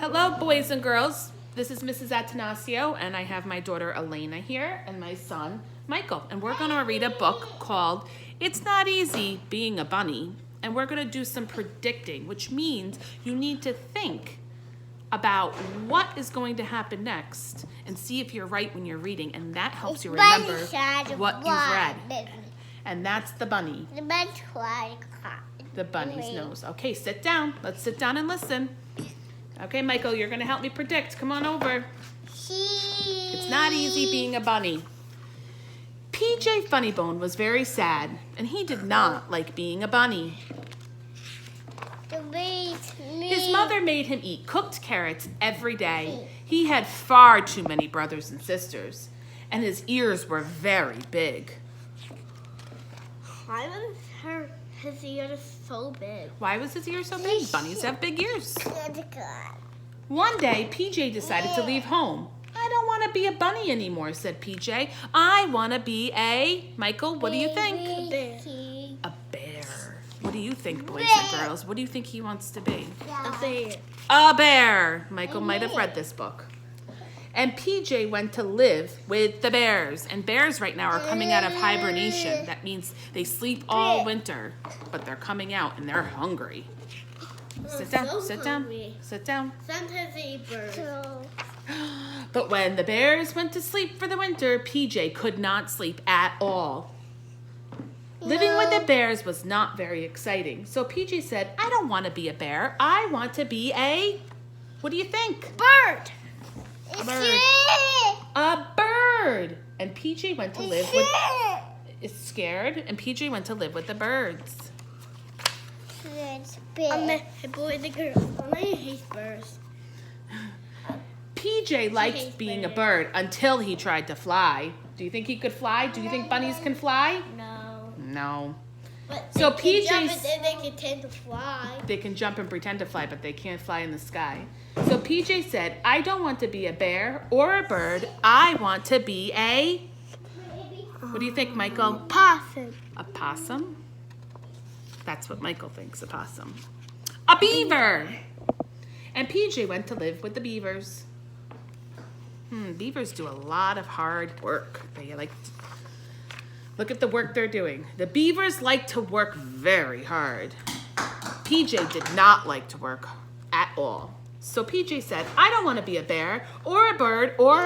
Hello, boys and girls. This is Mrs. Atanasio, and I have my daughter Elena here and my son Michael. And we're going to read a book called It's Not Easy Being a Bunny. And we're going to do some predicting, which means you need to think about what is going to happen next and see if you're right when you're reading. And that helps you remember what you've read. And that's the bunny. The bunny's nose. Okay, sit down. Let's sit down and listen. Okay, Michael, you're going to help me predict. Come on over. It's not easy being a bunny. PJ Funnybone was very sad, and he did not like being a bunny. His mother made him eat cooked carrots every day. He had far too many brothers and sisters, and his ears were very big. Why was his ears so big? Why was his ears so big? Bunnies have big ears. One day, PJ decided to leave home. I don't want to be a bunny anymore, said PJ. I want to be Michael, what do you think? A bear. What do you think, boys and girls? What do you think he wants to be? A bear. A bear. Michael might have read this book. And PJ went to live with the bears. And bears right now are coming out of hibernation. That means they sleep all winter, but they're coming out and they're hungry. Sit down, sit down, sit down. Sometimes they eat birds. But when the bears went to sleep for the winter, PJ could not sleep at all. Living with the bears was not very exciting. So PJ said, I don't want to be a bear. I want to be what do you think? Bird. A bird. A bird. And PJ went to live with... Is scared. And PJ went to live with the birds. A boy and a girl. I hate birds. PJ liked being a bird until he tried to fly. Do you think he could fly? Do you think bunnies can fly? No. No. But So they can jump PJ's... and then they can tend to fly. They can jump and pretend to fly, but they can't fly in the sky. So PJ said, I don't want to be a bear or a bird. I want to be what do you think, Michael? Possum. A possum? That's what Michael thinks, a possum. A beaver! And PJ went to live with the beavers. Beavers do a lot of hard work. Look at the work they're doing. The beavers like to work very hard. PJ did not like to work at all. So PJ said, I don't want to be a bear or a bird or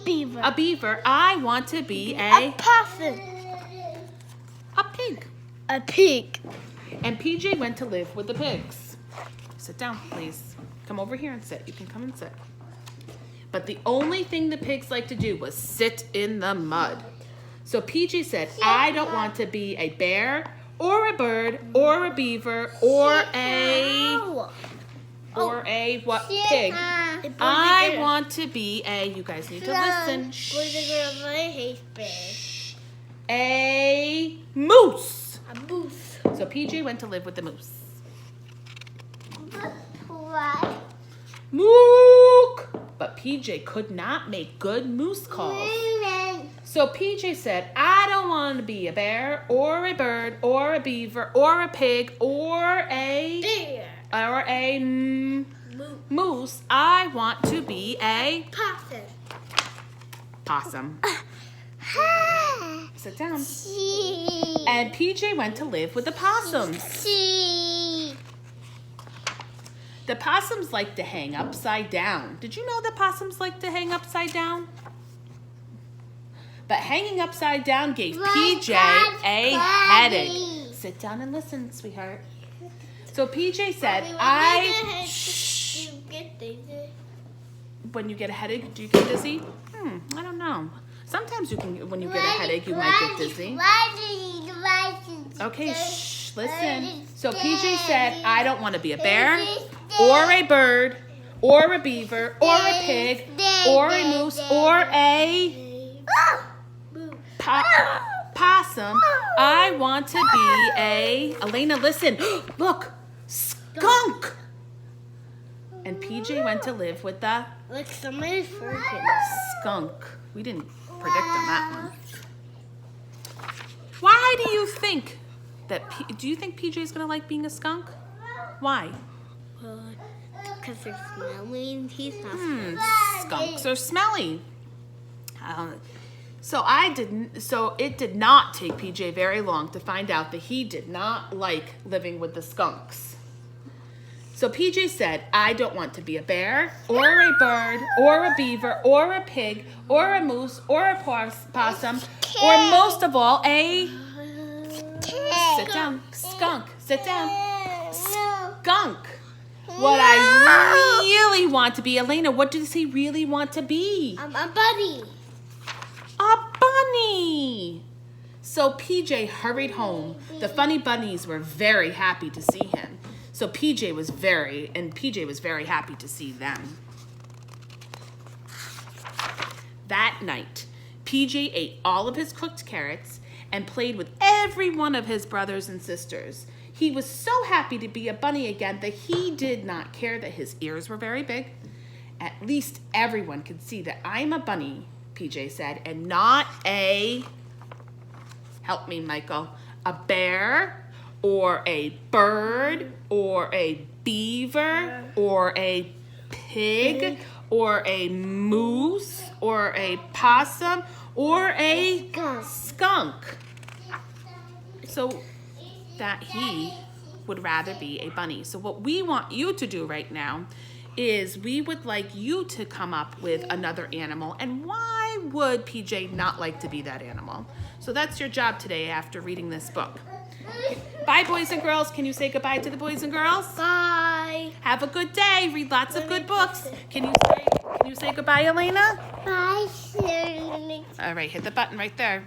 Beaver. a beaver. I want to be A possum. a pig. A pig. And PJ went to live with the pigs. Sit down, please. Come over here and sit. You can come and sit. But the only thing the pigs like to do was sit in the mud. So PJ said, I don't want to be a bear or a bird or a beaver or what pig. I want to be you guys need to listen. Boys and girls, I hate bears. A moose. A moose. So PJ went to live with the moose. Mook! But PJ could not make good moose calls. So PJ said, I don't want to be a bear or a bird or a beaver or a pig or Bear. moose. I want to be a Possum. possum. Sit down. And PJ went to live with the possums. The possums like to hang upside down. Did you know that possums like to hang upside down? But hanging upside down gave PJ a headache. Sit down and listen, sweetheart. So PJ said, when you get a headache, do you get dizzy? I don't know. Sometimes you can, when you get a headache, you might get dizzy. Okay, shh, listen. So PJ said, I don't want to be a bear or a bird or a beaver or a pig or a moose or a possum. I want to be Elena, listen. Look, skunk. And PJ went to live with the Like somebody's working. skunk. We didn't predict on that one. Why do you think that do you think PJ is going to like being a skunk? Why? Because they're smelly and he's not Skunks are smelly. So it did not take PJ very long to find out that he did not like living with the skunks. So PJ said, I don't want to be a bear or a bird or a beaver or a pig or a moose or a possum or most of all a sit down skunk. Sit down. Skunk. What I really want to be, Elena, what does he really want to be? I'm a bunny. A bunny. So PJ hurried home. The funny bunnies were very happy to see him. So PJ was very happy to see them. That night, PJ ate all of his cooked carrots and played with every one of his brothers and sisters. He was so happy to be a bunny again that he did not care that his ears were very big. At least everyone could see that I'm a bunny, PJ said, and not a, help me, Michael, a bear or a bird or a beaver or a pig or a moose or a possum or a skunk. So that he would rather be a bunny. So what we want you to do right now is we would like you to come up with another animal. And why would PJ not like to be that animal? So that's your job today after reading this book. Bye, boys and girls. Can you say goodbye to the boys and girls? Bye. Have a good day. Read lots of good books. Can you say goodbye, Elena? Bye. All right, hit the button right there.